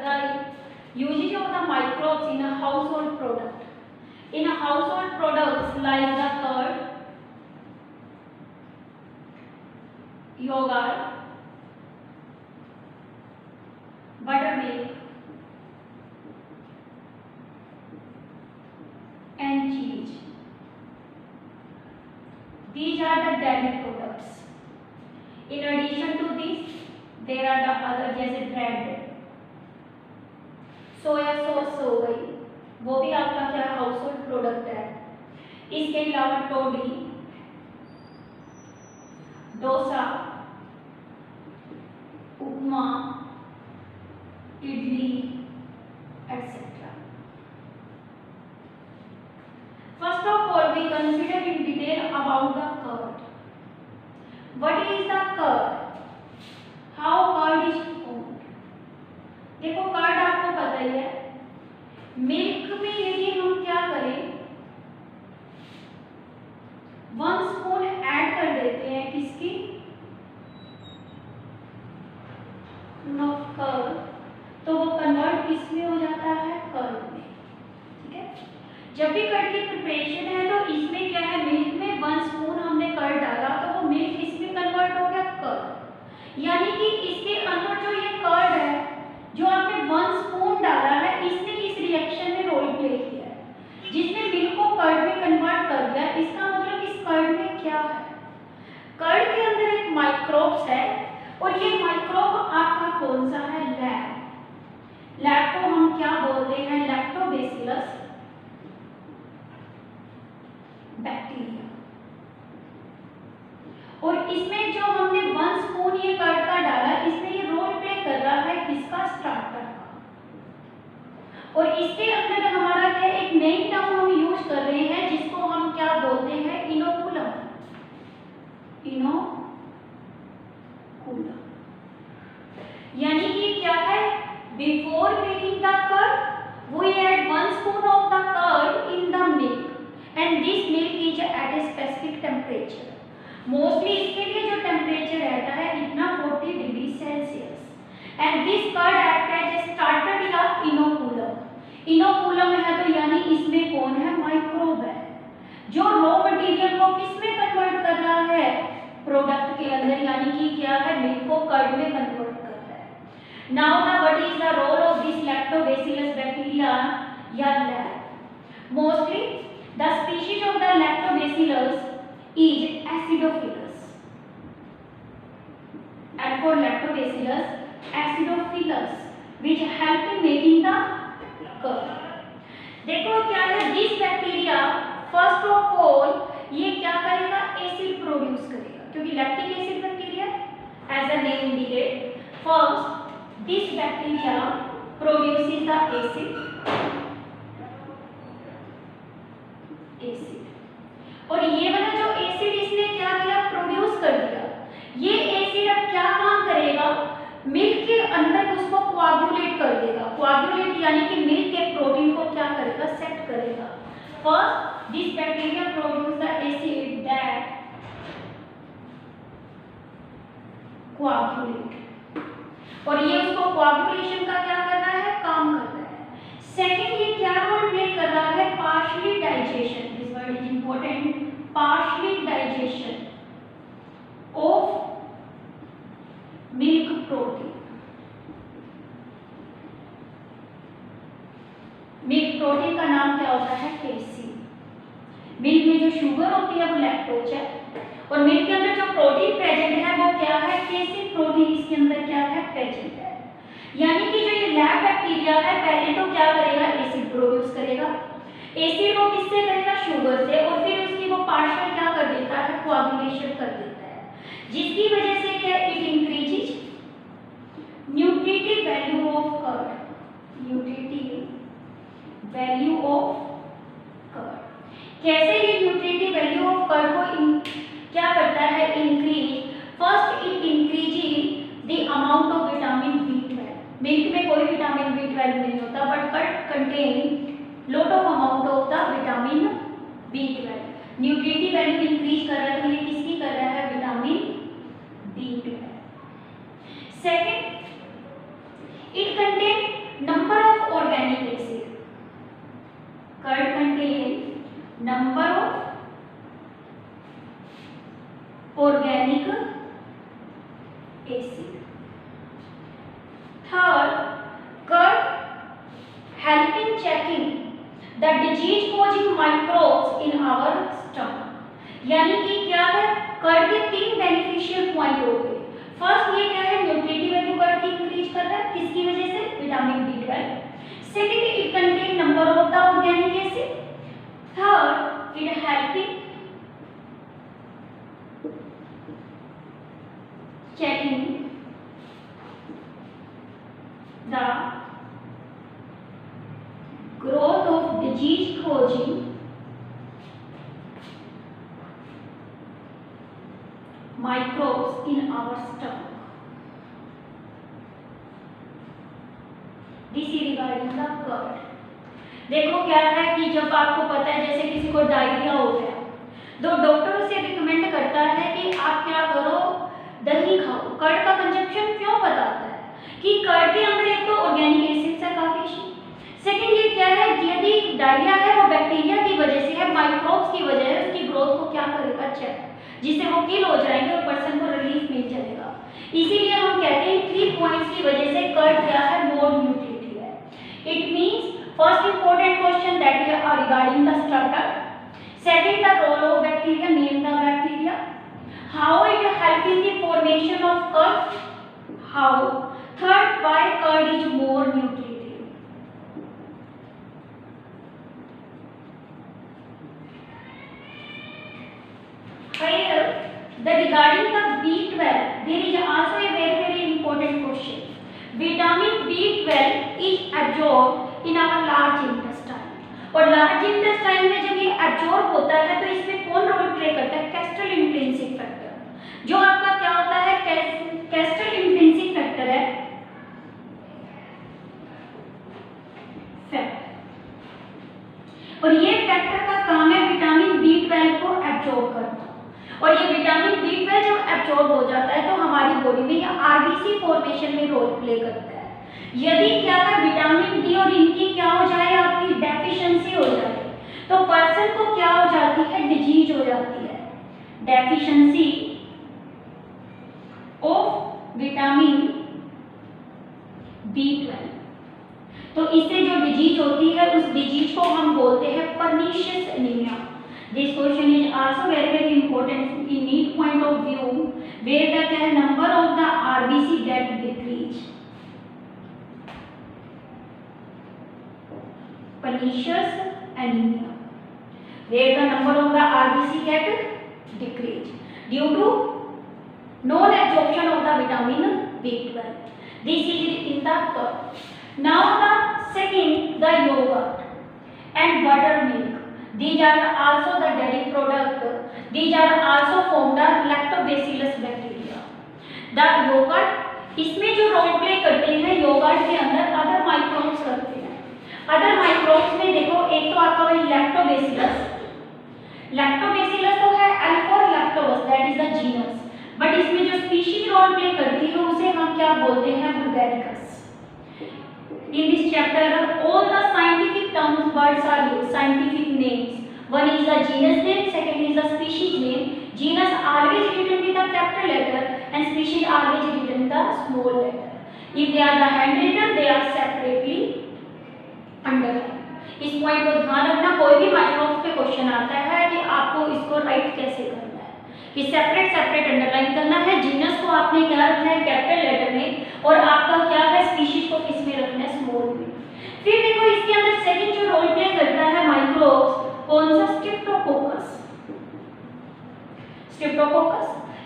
the usage of the microbes in a household product. In a household products like the curd, yogurt, buttermilk, and cheese. These are the dairy products. In addition to this, there are the other जैसे bread, soya sauce हो गई, वो भी आपका क्या household product है। इसके अलावा टोडी, डोसा, उपमा, idli, etc. First of all, we consider in detail about the curd. What is the curd? How curd is formed? देखो कर्ड आपको पता ही है, मिल्क में यदि हम क्या करें, 1 स्पून ऐड कर देते हैं किसकी, कर्ड, तो वो कन्वर्ट किस में हो जाता है, कर्ड में। ठीक है, जब भी कर्ड की प्रिपरेशन है तो इसमें क्या है, मिल्क में 1 स्पून हमने कर्ड डाला तो वो मिल्क इसमें कन्वर्ट हो गया कर्ड, यानी कि इसके अंदर जो ये कर्ड है जो आपने 1 स्पून डाला है, इसने इस रिएक्शन में रोल प्ले किया है, जिसने मिल्क को कर्ड में कन्वर्ट कर दिया। इसका मतलब इस कर्ड में क्या है, कर्ड के अंदर एक माइक्रोब्स है और ये माइक्रोब आपका कौन सा है, लैब को हम क्या बोलते हैं, लैक्टोबैसिलस बैक्टीरिया। और इसमें जो हमने 1 स्पून ये कर्ड का डाला, इसमें ये रोल प्ले कर रहा है किसका, स्टार्टर का। और इसके अंदर हमारा क्या, एक नई टर्म हम यूज कर रहे हैं जिसको हम क्या बोलते हैं, इनोकुलम। इनोकुलम यानी कि क्या है, before making the curd we add 1 spoon of the curd in the milk and this milk is at a specific temperature. Mostly इसके लिए जो टेम्परेचर रहता है इतना 40 degree Celsius and this curd act as a starter या inoculum. Inoculum है तो यानी इसमें कौन है, माइक्रोब है, जो रॉ मटेरियल को किसमें कन्वर्ट कर रहा है, प्रोडक्ट के अंदर, यानी कि क्या है, मिल्क को कर्ड में कन्वर्ट कर रहा है। Now the what is the role of this lactobacillus bacteria या LAB. Mostly the species of the lactobacillus is acidophilus, and for lactobacillus acidophilus which help in making the curd। देखो क्या है, this bacteria first of all ये क्या करेगा, acid produce करेगा, क्योंकि lactic acid bacteria as the name indicate. First this bacteria produces the acid, और ये वाला जो एसिड इसने क्या किया, प्रोड्यूस कर दिया। ये एसिड अब क्या काम करेगा, मिल्क के अंदर उसको कोआगुलेट कर देगा। कोआगुलेट यानी कि मिल्क के प्रोटीन को क्या करेगा, सेट करेगा। First this bacteria produce the acid that coagulate, और ये उसको कोआगुलेशन का क्या कर रहा है, काम कर रहा है। सेकंड ये क्या रोल प्ले कर रहा है, partially digestion, this word is important, partially digestion of milk protein। Milk protein का नाम क्या होता है, केसीन। मिल्क में जो शुगर होती है वो लैक्टोज है, और मिल्क के अंदर जो प्रोटीन प्रेजेंट है वो क्या है, केसीन प्रोटीन इसके अंदर क्या है, प्रेजेंट है। यानी कि जो ये लैब बैक्टीरिया है पहले तो क्या करेगा, एसिड प्रोड्यूस करेगा। एसिड वो किससे करेगा, शुगर से, और फिर उसकी वो पार्शियल क्या कर देता है, कोआगुलेशन कर देता है, जिसकी वजह से क्या, it increases nutritive value of curd. Nutritive value of curd, कैसे ये न्यूट्रिटिव वैल्यू ऑफ कर्ड को क्या करता है, increase. First it increasing the amount of vitamin B12। Milk में कोई विटामिन B12 नहीं होता, but curd contain lot of amount of the vitamin B12। Nutritive value increase कर रहा है, तो ये किसकी कर रहा है, vitamin B12। Second it contain acid. Third, curd help in checking the disease causing microbes in our stomach. यानी कि क्या है, कर्ड के 3 बेनिफिशियल पॉइंट हो गए। फर्स्ट ये क्या है, न्यूट्रिटिव वैल्यू कर्ड की इंक्रीज कर रहा है, किसकी वजह से, vitamin B12। Second, it contain number of the organic acid. Third, it helping checking the growth of disease causing microbes in our stomach. This is regarding the curd. देखो क्या है कि जब आपको पता है जैसे किसी को डायरिया हो गया तो डॉक्टर उसे रिकमेंड करता है कि आप क्या करो, दही खाओ। कर्ड का कंजप्शन क्यों बताता है कि कर्ड के अंदर एक तो ऑर्गेनिक एसिड्स है काफी। सेकंड ये क्या है, यदि डायरिया है वो बैक्टीरिया की वजह से है, माइक्रोब्स की वजह है, उसकी ग्रोथ को क्या करेगा, चेक, जिससे वो किल हो जाएंगे और पर्सन को रिलीफ मिल जाएगा। इसीलिए हम कहते हैं 3 पॉइंट्स की वजह से कर्ड क्या है, मोर न्यूट्रिटिव है। It means first important question that we are regarding the starter. Second, the role of bacteria, name the bacteria, how it help in the formation of curd, how, third, why curd is more nutritive. Here, the regarding the B12, there is also a very important question. Vitamin B12 is absorbed in our large intestine. और large intestine में जब ये absorb होता है तो इसमें कौन role play करता है, कैस्ट्रल इंट्रिंसिक फैक्टर, जो आपका क्या होता है, कैस्ट्रल इंट्रिंसिक फैक्टर है फैक्टर, और ये फैक्टर का काम है विटामिन B12 को एब्जॉर्ब करना। और ये विटामिन B12 जब एब्जॉर्ब हो जाता है तो हमारी बॉडी में या आरबीसी फॉर्मेशन में रोल प्ले करता है। यदि क्या है, विटामिन डी और इनकी क्या हो जाए, आपकी डेफिशिएंसी हो जाए तो पर्सन को क्या हो जाती है, डिजीज हो जाती है, डेफिशिएंसी ऑफ विटामिन B12। तो इससे जो डिजीज होती है उस डिजीज को हम बोलते हैं pernicious anaemia. This question is also very important in NEET point of view, where the क्या है, number of the RBC get decrease. Pernicious anemia, where the number of the RBC get decreased due to non-absorption of the vitamin B12. This is in the curd. Now the second, the yogurt and buttermilk. These are also the dairy product. These are also from the lactobacillus bacteria. The yogurt, इसमें जो role play करते हैं yogurt के अंदर other microbes करते हैं। Other microbes में देखो, एक तो आपका वही लैक्टोबैसिलस, लैक्टोबैसिलस तो है अल्फोर लैक्टोबस, that is the genus, but इसमें जो स्पीशीज रोल प्ले करती है उसे हम क्या बोलते हैं, bulgaricus. In this chapter all the scientific terms words are used, scientific names, one is the genus name, second is the species name. Genus always written with the capital letter and species always written the small letter. If they are the handwritten, they are separately underline. इस point को ध्यान रखना, कोई भी microbes पे question आता है कि आपको इसको राइट कैसे करना है, कि सेपरेट अंडरलाइन करना है। जीनस को आपने क्या रखना है, कैपिटल लेटर में, और आपका क्या है, स्पीशीज को किस में रखना है, स्मॉल में। फिर देखो इसके अंदर सेकंड जो रोल प्ले करता है माइक्रोब्स, कौन सा, स्ट्रेप्टोकोकस।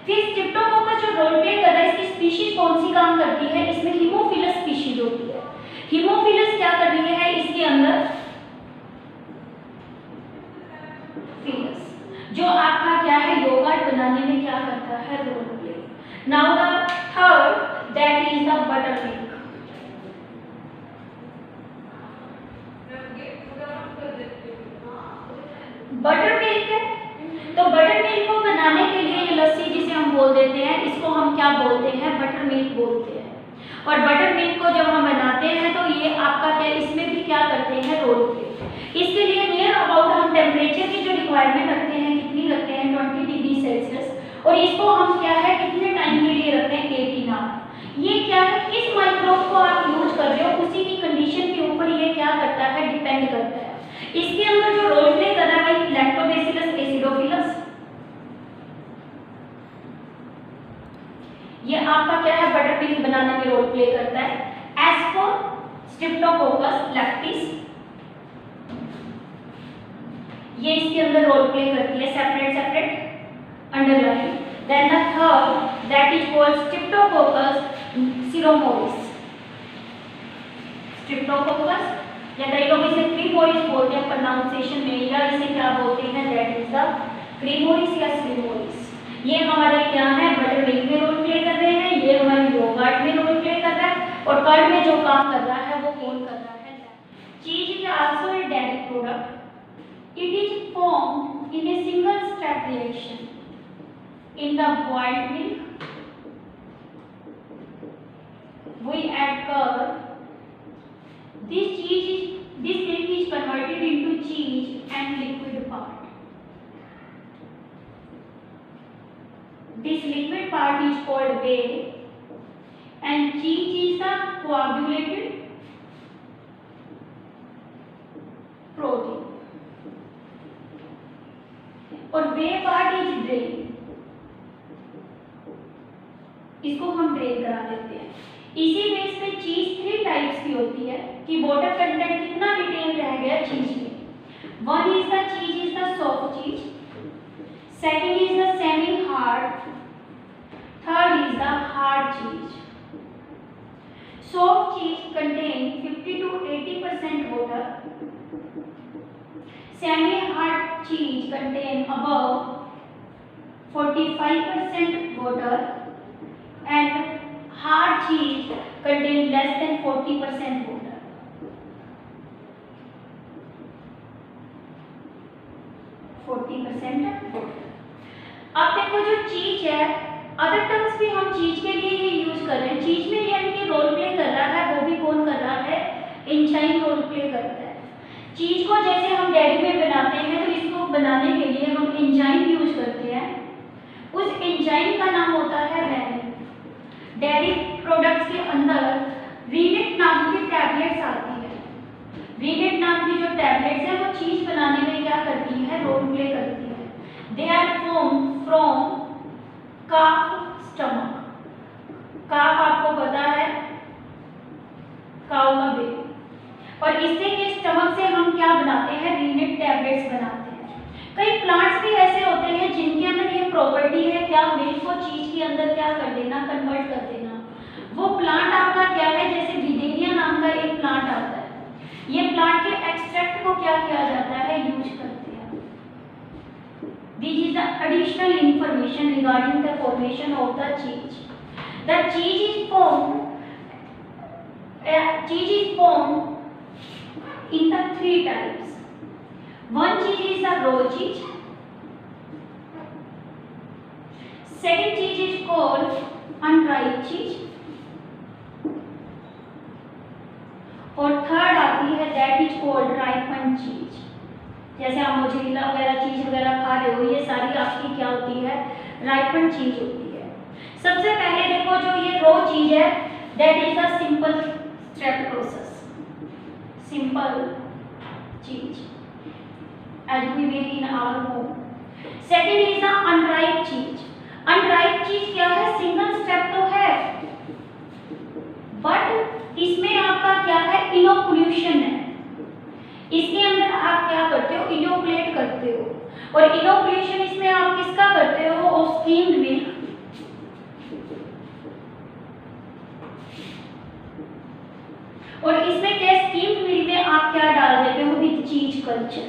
फिर स्ट्रेप्टोकोकस जो रोल प्ले कर रहा है, इसकी स्पीशीज कौन सी काम करती है, इसमें हीमोफिलस स्पीशीज होती है। हीमोफिलस क्या कर रही है इसके अंदर, फिलस, जो आपका क्या है, योगर्ट बनाने में क्या करता है, role play. Now the third, that is the buttermilk. Buttermilk है, तो बटरमिल्क को बनाने के लिए ये लस्सी जिसे हम बोल देते हैं, इसको हम क्या बोलते हैं, बटरमिल्क बोलते हैं। और बटर मिल्क को जब हम बनाते हैं तो ये आपका क्या, इसमें भी क्या करते हैं, रोल प्ले। इसके लिए नियर अबाउट हम टेम्परेचर की जो रिक्वायरमेंट रखते हैं, कितनी रखते हैं, 20 डिग्री सेल्सियस, और इसको हम क्या है, कितने टाइम के लिए रखते हैं, 18 प्रोडक्टिव बनाने में रोल प्ले करता है। एज फॉर स्ट्रेप्टोकोकस लैक्टिस, ये इसके अंदर रोल प्ले करती है separate underline. Then the third that is called streptococcus सीरोमोरिस। स्ट्रेप्टोकोकस या कई लोग इसे क्रीमोरिस बोलते हैं प्रोनाउंसिएशन में, या इसे क्या बोलते हैं, दैट इज द क्रीमोरिस या सीरोमोरिस। ये हमारे क्या है, बटर मिल्क में रोल प्ले कर रहे हैं, ये हमारे योगर्ट में रोल प्ले कर रहा है, और कर्ड में जो काम कर रहा है वो कौन कर रहा है। चीज is also a dairy product. It is formed in a single step reaction in the boiled milk. We add curd. This milk is converted into cheese and liquid part. This liquid part is called whey, and cheese is the coagulated protein. और वे part is drain, इसको हम drain करा देते हैं। इसी base पे चीज 3 types की होती है कि वाटर कंटेंट कितना रिटेन रह गया चीज में। वन इज द चीज इज द सॉफ्ट चीज, second is the semi hard, third is the hard चीज। सॉफ्ट चीज contain 50 to 80% water. Semi-hard cheese contain above 45% water, and hard cheese contain less than 40% water. अब देखो जो चीज है, other terms भी हम चीज के लिए ये यूज कर रहे हैं। चीज में यानी कि रोल प्ले कर रहा है, वो भी कौन कर रहा है, एंजाइम रोल प्ले करता है। चीज को जैसे हम डेयरी में बनाते हैं तो इसको बनाने के लिए हम एंजाइम यूज करते हैं, उस एंजाइम का नाम होता है रेनिन। डेयरी प्रोडक्ट्स के अंदर रीनेट नाम की टैबलेट्स आती है। रीनेट नाम की जो टैबलेट्स है वो चीज बनाने में क्या करती है, रोल प्ले करती है। They are formed from calf stomach. Calf आपको पता है काऊ का बेबी, और इससे के स्टमक से हम क्या बनाते हैं, रीनेट टैबलेट्स बनाते हैं। कई प्लांट्स भी ऐसे होते हैं जिनके अंदर ये प्रॉपर्टी है, क्या मिल्क को चीज के अंदर क्या कर देना, कन्वर्ट कर देना। वो प्लांट आपका क्या है, जैसे विडेनिया नाम का एक प्लांट आता है, ये प्लांट के एक्सट्रैक्ट को क्या किया जाता है, यूज करते हैं। This is the additional information regarding the formation of the चीज। द चीज is formed in the 3 types. One cheese is the raw cheese, second cheese is called unripe cheese, और थर्ड आती है that is called ripened cheese। जैसे आप mozzarella वगैरह चीज वगैरह खा रहे हो, ये सारी आपकी क्या होती है, राइपेंड चीज होती है। सबसे पहले देखो जो ये रॉ चीज है, that is the simple step process, simple cheese as we make in our home. Second is the unripe cheese. Unripe cheese क्या है, सिंगल स्टेप तो है, बट इसमें आपका क्या है, इनोकुलेशन है। इसके अंदर आप क्या करते हो, इनोकुलेट करते हो, और इनोकुलेशन इसमें आप किसका करते हो, ऑफ स्कीम्ड मिल्क। और इसमें क्या, स्कीम्ड मिल्क में आप क्या डाल देते हो, विद चीज कल्चर,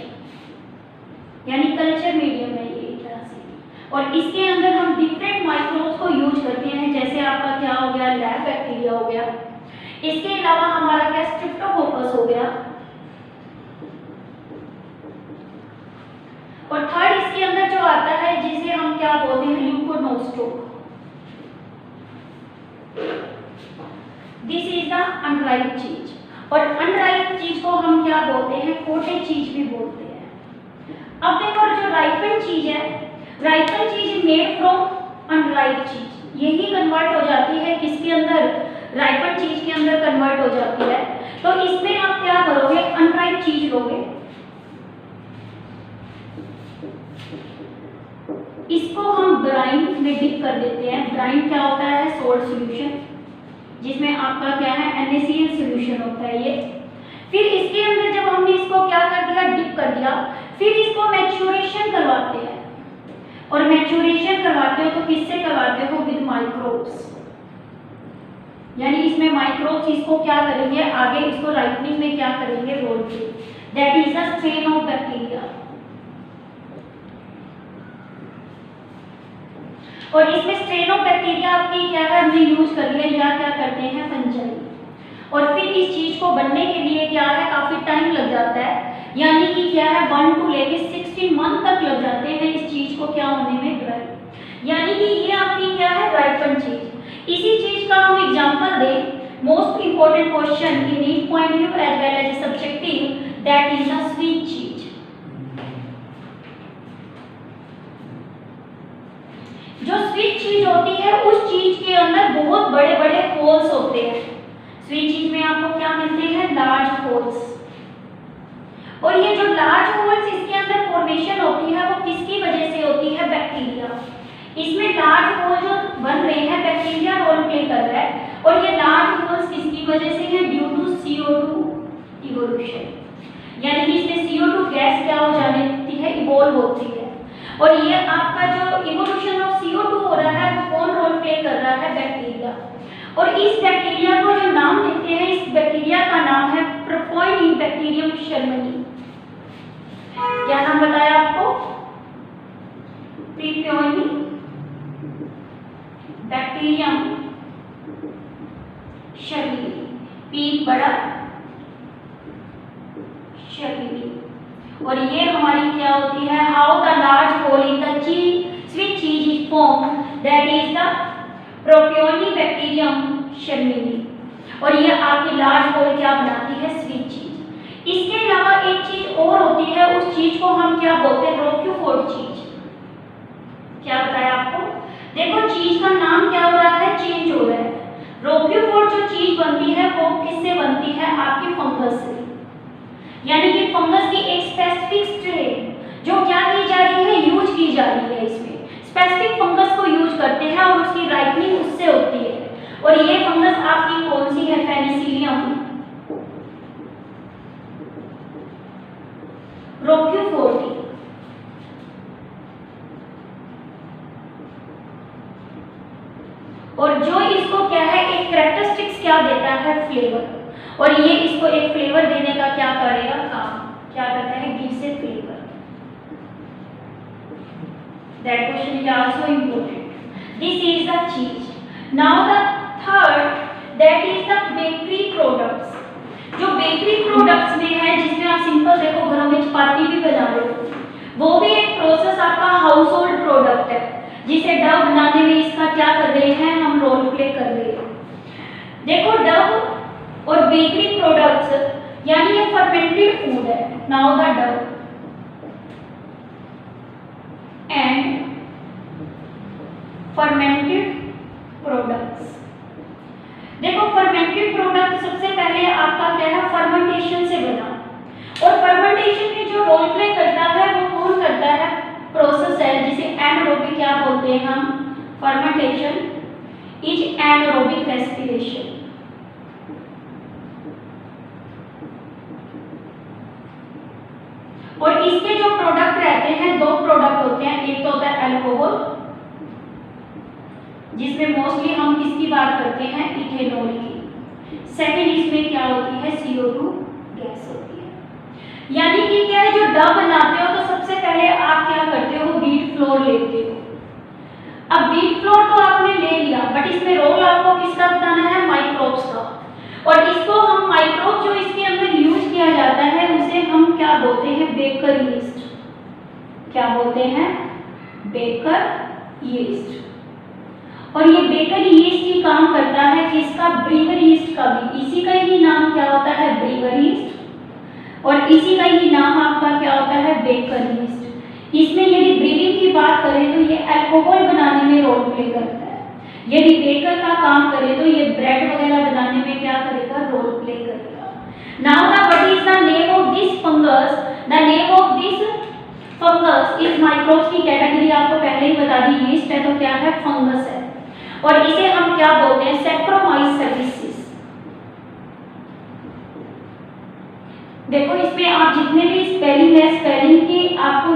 यानी कल्चर मीडियम है ये एक तरह से। और इसके अंदर हम डिफरेंट माइक्रोब्स को यूज करते हैं, जैसे आपका क्या हो गया, लैब बैक्टीरिया हो गया, इसके अलावा हमारा क्या, स्ट्रेप्टोकोकस हो गया, और थर्ड इसके अंदर जो आता है जिसे हम क्या बोलते हैं, ल्यूकोनोस्टोक। दिस इज द अनराइप चीज, और अनराइप चीज को हम क्या बोलते हैं, कोटेज चीज भी बोलते हैं। अब देखो जो राइपेंड चीज है, राइपेंड चीज मेड फ्रॉम अनराइप चीज, यही कन्वर्ट हो जाती है किसके अंदर, राइपेंड चीज के अंदर कन्वर्ट हो जाती है। तो इसमें आप क्या करोगे, अनराइप चीज लोगे, इसको हम ब्राइन में डिप कर देते हैं। ब्राइन क्या होता है, सोल्ट सॉल्यूशन, जिसमें आपका क्या है NaCl सोल्यूशन होता है ये। फिर इसके अंदर जब हमने इसको क्या कर दिया, डिप कर दिया, फिर इसको मैच्योरेशन करवाते हैं। और मैच्योरेशन करवाते हो तो किससे करवाते हो, विद माइक्रोब्स। यानी इसमें माइक्रोब्स इसको क्या करेंगे, आगे इसको राइपनिंग में क्या करेंगे, role play. That is the strain of bacteria. और इसमें स्ट्रेन ऑफ बैक्टीरिया आपकी क्या है, हमने यूज कर लिया, या क्या करते हैं, फंजाई। और फिर इस चीज को बनने के लिए क्या है, काफी टाइम लग जाता है, यानी कि क्या है 1 to लेके 16 मंथ तक लग जाते हैं इस चीज को क्या होने में, ड्राई। यानी कि ये आपकी क्या है, राइपन चीज। इसी चीज का हम एग्जांपल दें, most important question in NEET point view as well as subjective, that is the sweet cheese. जो स्वीट चीज होती है उस चीज के अंदर बहुत बड़े बड़े होल्स होते हैं। स्वीट चीज में आपको क्या मिलते हैं, लार्ज होल्स। और ये जो लार्ज होल्स इसके अंदर फॉर्मेशन होती है वो किसकी वजह से होती है, बैक्टीरिया। इसमें लार्ज होल जो बन रहे हैं, बैक्टीरिया रोल प्ले कर रहा है। और ये लार्ज होल्स किसकी वजह से है, ड्यू टू CO2 इवोल्यूशन। यानी कि इसमें CO2 गैस क्या हो जाती है, इवोल्व होती है। और ये आपका जो इवोल्यूशन ऑफ CO2 हो रहा है वो कौन रोल प्ले कर रहा है, बैक्टीरिया। और इस बैक्टीरिया को जो नाम देते हैं, इस बैक्टीरिया का नाम है प्रोपोइनोबैक्टीरियम शर्मनी। क्या नाम बताया आपको, प्रोपोइनोबैक्टीरियम शर्मनी, पी बड़ा शर्मनी। और ये हमारी क्या होती है, how the large hole in the sweet cheese is form, that is the propionibacterium shermanii. और ये आपकी लार्ज होल क्या बनाती है, स्वीट चीज। इसके अलावा एक चीज और होती है, उस चीज को हम क्या बोलते हैं, रोक्यूफोर्ड चीज। क्या बताया आपको, देखो चीज का नाम क्या हो रहा है, चेंज हो रहा है। रोक्यूफोर्ड जो चीज बनती है वो किससे बनती है, आपकी फंगस से। यानी कि फंगस की एक स्पेसिफिक स्ट्रेन जो क्या की जा रही है, यूज की जा रही है। इसमें स्पेसिफिक फंगस को यूज करते हैं और उसकी राइपनिंग उससे होती है। और ये फंगस आपकी कौन सी है, पेनिसिलियम रोक्यूफोर्डी। और जो इसको क्या है, एक कैरेक्टरिस्टिक्स क्या देता है, फ्लेवर। और ये इसको एक फ्लेवर देने का क्या करेगा, काम क्या करता है, gives a flavour. That question is also important. This is the cheese. Now the third, that is the bakery products. जो बेकरी प्रोडक्ट्स में है, जिसमें आप सिंपल देखो घरों में चपाती भी बना रहे हो, वो भी एक प्रोसेस आपका हाउस होल्ड प्रोडक्ट है, जिसे डव बनाने में इसका क्या कर रहे हैं, हम रोल प्ले कर रहे हैं। देखो डव और बेकरी प्रोडक्ट्स यानी ये फर्मेंटेड फूड है। Now the Dove and fermented products. देखो फर्मेंटेड प्रोडक्ट सबसे पहले आपका क्या है, फर्मेंटेशन से बना। और फर्मेंटेशन में जो रोल प्ले करता है वो कौन करता है, प्रोसेस है जिसे एनारोबिक क्या बोलते हैं हम, फर्मेंटेशन इज एनारोबिक रेस्पिरेशन। और इसके जो प्रोडक्ट रहते हैं, दो प्रोडक्ट होते हैं, एक तो होता है अल्कोहल, जिसमें मोस्टली हम किसकी बात करते हैं, इथेनॉल की। सेकंड इसमें क्या होती है, CO2 गैस होती है। यानी कि क्या है, जो डव बनाते हो तो सबसे पहले आप क्या करते हो, व्हीट फ्लोर लेते हो। अब व्हीट फ्लोर तो आपने ले लिया, बट इसमें रोल आपको किसका बताना है, माइक्रोब्स का। और इसको हम माइक्रोब जो इसके अंदर यूज किया जाता है उसे हम क्या बोलते हैं, बेकर यीस्ट। क्या बोलते हैं, बेकर यीस्ट। और ये बेकर यीस्ट ही काम करता है किसका, ब्रीवर यीस्ट का भी। इसी का ही नाम क्या होता है, ब्रीवर यीस्ट। और इसी का ही नाम आपका क्या होता है, बेकर यीस्ट। इसमें यदि ब्रीविंग की बात करें तो ये अल्कोहल बनाने में रोल प्ले करता है। यदि बेकर का काम करें तो ये ब्रेड वगैरह बनाने में क्या करेगा, रोल प्ले करेगा। Now the what is the name of this fungus, the name of this fungus इस माइक्रोब्स की कैटेगरी आपको पहले ही बता दी, यीस्ट है तो क्या है, फंगस है। और इसे हम क्या बोलते हैं, सैक्रोमाइसेरिस। देखो इसमें आप जितने भी स्पेलिंग है, स्पेलिंग की आपको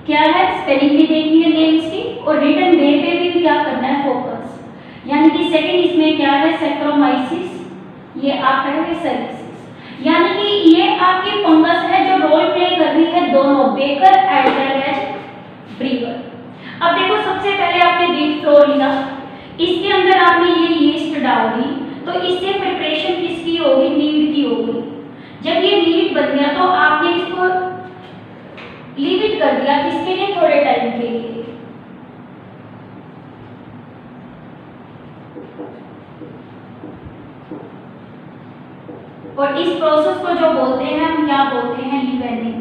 क्या है, स्पेलिंग भी देखनी है नेम्स की, और रिटन वे पे भी क्या करना है, फोकस। यानी कि सेकंड इसमें क्या है, सैक्रोमाइसिस, ये आपका है सर्विसेज। यानी कि ये आपकी फंगस है जो रोल प्ले कर रही है दोनों baker as well as brewer. अब देखो सबसे पहले आपने व्हीट फ्लोर लिया, इसके अंदर आपने ये यीस्ट डाल दी, तो इससे प्रिपरेशन किसकी होगी, नीड की होगी। जब ये नीड बन गया तो आपने इसको लीव इट कर दिया, किसके लिए, थोड़े टाइम के लिए। और इस प्रोसेस को जो बोलते हैं हम क्या बोलते हैं, लीवेनिंग।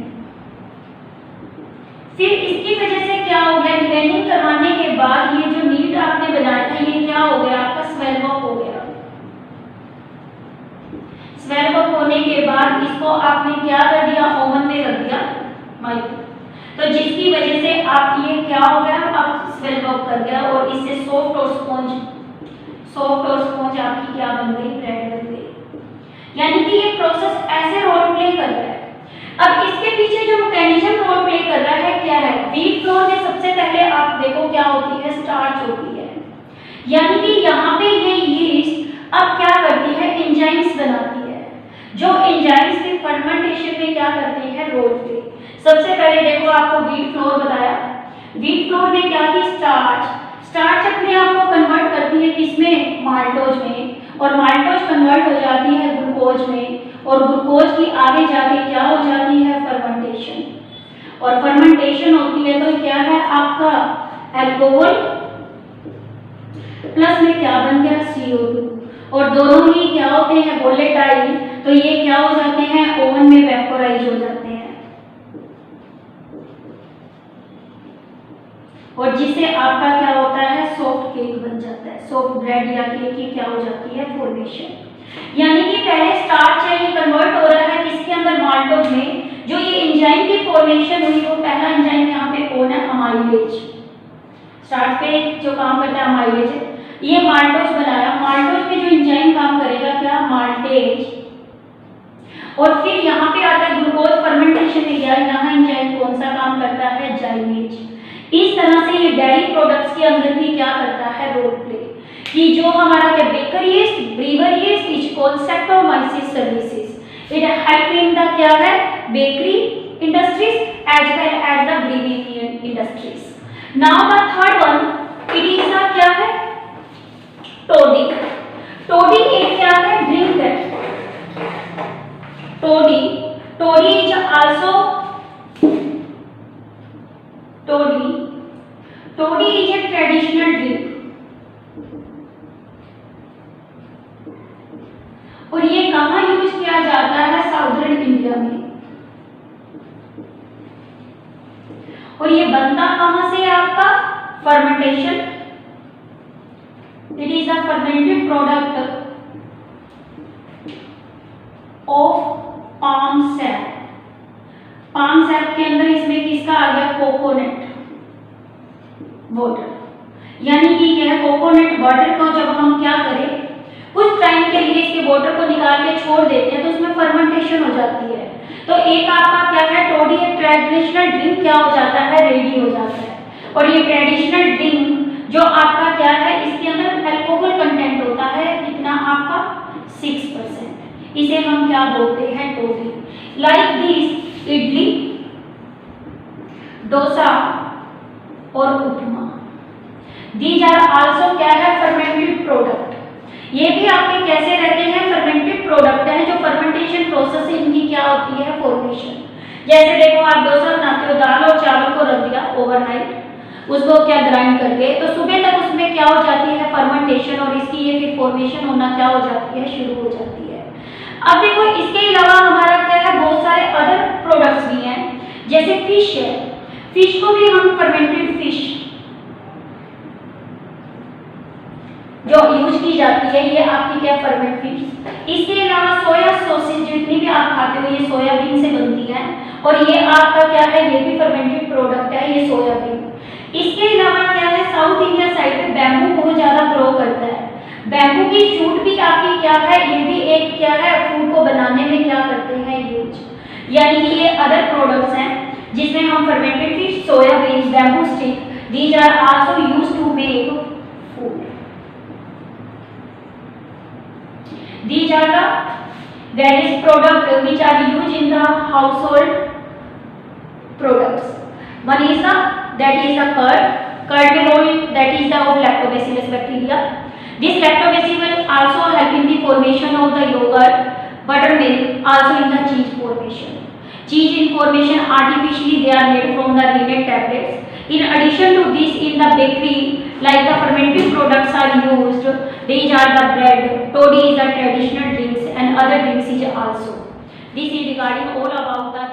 फिर इसकी वजह से क्या हो गया, लीवेनिंग करवाने के बाद ये जो नीड आपने बनाया था ये क्या हो गया, आपका स्वेल अप हो गया। स्वेल अप होने के बाद इसको आपने क्या कर दिया, ओवन में रख दिया माइक्रो, तो जिसकी वजह से आप ये क्या हो गया, अब स्वेल अप कर गया और इससे सॉफ्ट और स्पॉन्ज आपकी क्या बन गई, ब्रेड बन गई। यानी कि ये प्रोसेस ऐसे रोल प्ले कर रहा है। अब इसके पीछे जो मैकेनिज्म रोल प्ले कर रहा है क्या है, व्हीट फ्लोर में सबसे पहले आप देखो क्या होती है, स्टार्च होती है। यानी कि यहाँ पे ये यीस्ट अब क्या करती है, एंजाइम्स बनाती है, जो एंजाइम्स के फर्मेंटेशन में क्या करते हैं, रोल प्ले। सबसे पहले देखो आपको व्हीट फ्लोर बताया, व्हीट फ्लोर में क्या थी, स्टार्च अपने आप को कन्वर्ट करती है किसमें, माल्टोज में, और माल्टोज कन्वर्ट हो जाती है ग्लूकोज में, और ग्लूकोज की आगे जाके क्या हो जाती है, फर्मेंटेशन, और फर्मेंटेशन होती है तो क्या है आपका अल्कोहल प्लस में क्या बन गया, CO2, और दोनों ही क्या होते हैं, वोलेटाइल, तो ये क्या हो जाते हैं, ओवन में वेपोराइज हो जाते हैं, और जिससे आपका क्या होता है, सॉफ्ट केक बन जाता है, सॉफ्ट ब्रेड या केक की क्या हो जाती है, फॉर्मेशन। यानी कि पहले स्टार्च है ये कन्वर्ट हो रहा है किसके अंदर, माल्टोज में। जो ये एंजाइम की फॉर्मेशन हुई वो पहला एंजाइम यहाँ पे कौन है, अमाइलेज। स्टार्च पे जो काम करता है अमाइलेज, ये माल्टोज बनाया, माल्टोज पे जो एंजाइम काम करेगा क्या, माल्टेज, और फिर यहाँ पे आता है ग्लूकोज फर्मेंटेशन में गया, यहाँ एंजाइम कौन सा काम करता है, जाइमेज। इस तरह से ये डेयरी प्रोडक्ट्स के अंदर भी क्या करता है, रोल प्ले, कि जो हमारा क्या, baker yeast, brewer yeast is called saccharomyces cerevisiae. It help in the क्या है, bakery industries as well as the brewing industries. Now the third one, it is the क्या है, टोडी। टोडी एक क्या है, ड्रिंक है। Toddy is also Toddy is a traditional drink, और ये कहाँ यूज किया जाता है, साउदर्न इंडिया में। और ये बनता कहाँ से आपका, fermentation, it is a fermented product of palm SAP. Palm SAP के अंदर इसमें किसका आ गया, कोकोनट वाटर। यानी कि क्या है, कोकोनट वाटर को जब हम क्या करें, कुछ टाइम के लिए इसके वाटर को निकाल के छोड़ देते हैं तो उसमें फर्मेंटेशन हो जाती है। तो एक आपका क्या है, टोडी एक ट्रेडिशनल ड्रिंक क्या हो जाता है, रेडी हो जाता है। और ये ट्रेडिशनल ड्रिंक जो आपका क्या है, इसके अंदर अल्कोहल कंटेंट होता है कितना आपका, 6%। इसे हम क्या बोलते हैं, टोडी। लाइक दिस इडली, डोसा और उपमा, दीज आर आल्सो क्या है, फर्मेंटेड प्रोडक्ट। ये भी आपके कैसे रहते हैं, फर्मेंटेड प्रोडक्ट है, जो फर्मेंटेशन प्रोसेस से इनकी क्या होती है, फॉर्मेशन। जैसे देखो आप डोसा बनाते हो, दाल और चावल को रख दिया ओवरनाइट, उसको क्या ग्राइंड करके, तो सुबह तक उसमें क्या हो जाती है, फर्मेंटेशन, और इसकी ये फिर फॉर्मेशन होना क्या हो जाती है, शुरू हो जाती है। अब देखो इसके अलावा हमारा क्या है, बहुत सारे अदर प्रोडक्ट्स भी हैं, जैसे फिश है, फिश को भी हम फर्मेंटेड फिश जो यूज की जाती है, ये आपकी क्या, फर्मेंट फिश। इसके अलावा सोया सॉसेज जितनी भी आप खाते हो ये सोयाबीन से बनती है, और ये आपका क्या है, ये भी फर्मेंटेड प्रोडक्ट है, ये सोयाबीन। इसके अलावा क्या है, साउथ इंडिया साइड पे बैम्बू बहुत ज्यादा ग्रो करता है, बैम्बू की शूट भी आपकी क्या है, ये भी एक क्या है, फूड को बनाने में क्या करते हैं, यानी कि ये अदर प्रोडक्ट्स हैं जिसमें हम fermented fish, soybean, bamboo stick, these are also used to make food. These are the various products which are used in the household products. One is the curd. Curd may role that is the of lactobacillus bacteria. This lactobacillus also help in the formation of the yogurt, buttermilk, also in the cheese formation. Cheese in formation artificially they are made from the rennet tablets. In addition to this, in the bakery, like the fermented products are used. These are the bread, toddy is the traditional drinks, and other drinks is also. This is regarding all about the